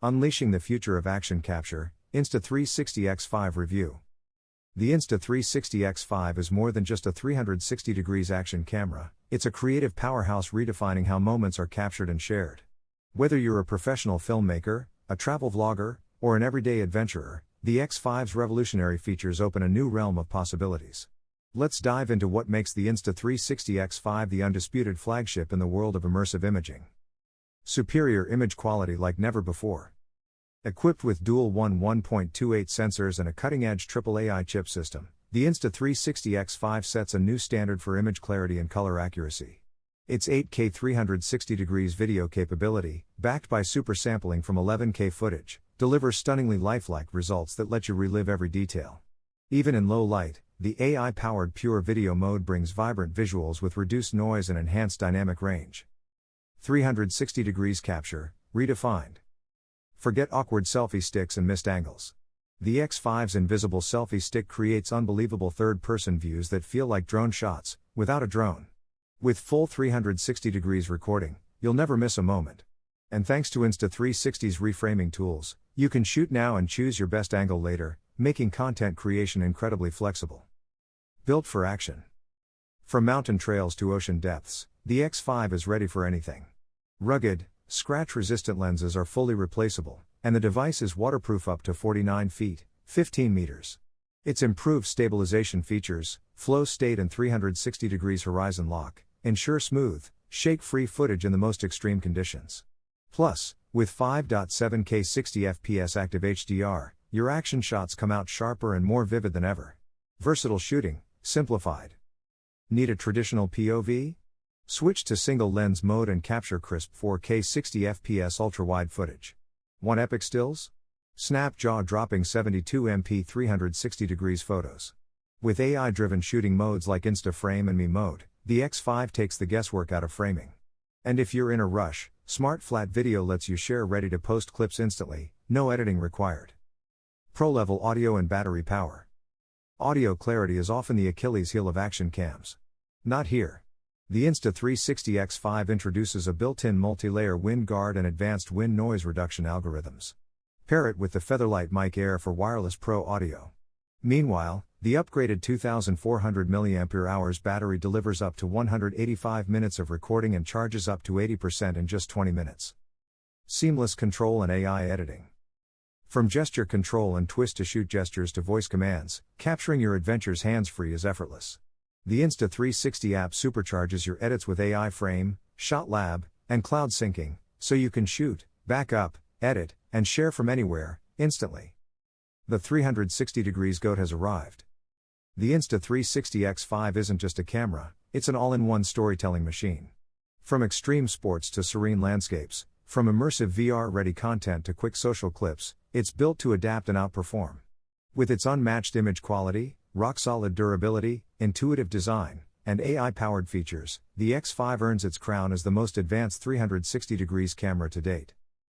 Unleashing the future of action capture, Insta360 X5 review. The Insta360 X5 is more than just a 360 degrees action camera, it's a creative powerhouse redefining how moments are captured and shared. Whether you're a professional filmmaker, a travel vlogger, or an everyday adventurer, the X5's revolutionary features open a new realm of possibilities. Let's dive into what makes the Insta360 X5 the undisputed flagship in the world of immersive imaging. Superior image quality like never before. Equipped with dual 1.28 sensors and a cutting-edge triple AI chip system, the Insta360 X5 sets a new standard for image clarity and color accuracy. Its 8K 360 degrees video capability, backed by super sampling from 11K footage, delivers stunningly lifelike results that let you relive every detail. Even in low light, the AI-powered pure video mode brings vibrant visuals with reduced noise and enhanced dynamic range. 360 degrees capture, redefined. Forget awkward selfie sticks and missed angles. The X5's invisible selfie stick creates unbelievable third-person views that feel like drone shots, without a drone. With full 360 degrees recording, you'll never miss a moment. And thanks to Insta360's reframing tools, you can shoot now and choose your best angle later, making content creation incredibly flexible. Built for action. From mountain trails to ocean depths, the X5 is ready for anything. Rugged, scratch-resistant lenses are fully replaceable, and the device is waterproof up to 49 feet, 15 meters. Its improved stabilization features, flow state and 360 degrees horizon lock, ensure smooth, shake-free footage in the most extreme conditions. Plus, with 5.7K 60 FPS active HDR, your action shots come out sharper and more vivid than ever. Versatile shooting, simplified. Need a traditional POV? Switch to single lens mode and capture crisp 4K 60 FPS ultra-wide footage. Want epic stills? Snap jaw-dropping 72MP 360 degrees photos. With AI-driven shooting modes like Insta Frame and Me Mode, the X5 takes the guesswork out of framing. And if you're in a rush, Smart Flat Video lets you share ready-to-post clips instantly, no editing required. Pro-level audio and battery power. Audio clarity is often the Achilles heel of action cams. Not here. The Insta360 X5 introduces a built-in multi-layer wind guard and advanced wind noise reduction algorithms. Pair it with the Featherlight Mic Air for wireless pro audio. Meanwhile, the upgraded 2400 mAh battery delivers up to 185 minutes of recording and charges up to 80% in just 20 minutes. Seamless control and AI editing. From gesture control and twist-to-shoot gestures to voice commands, capturing your adventures hands-free is effortless. The Insta360 app supercharges your edits with AI Frame, Shot Lab, and cloud syncing, so you can shoot, back up, edit, and share from anywhere, instantly. The 360 degrees GOAT has arrived. The Insta360 X5 isn't just a camera, it's an all-in-one storytelling machine. From extreme sports to serene landscapes, from immersive VR-ready content to quick social clips, it's built to adapt and outperform. With its unmatched image quality, rock-solid durability, intuitive design, and AI-powered features, the X5 earns its crown as the most advanced 360 degrees camera to date.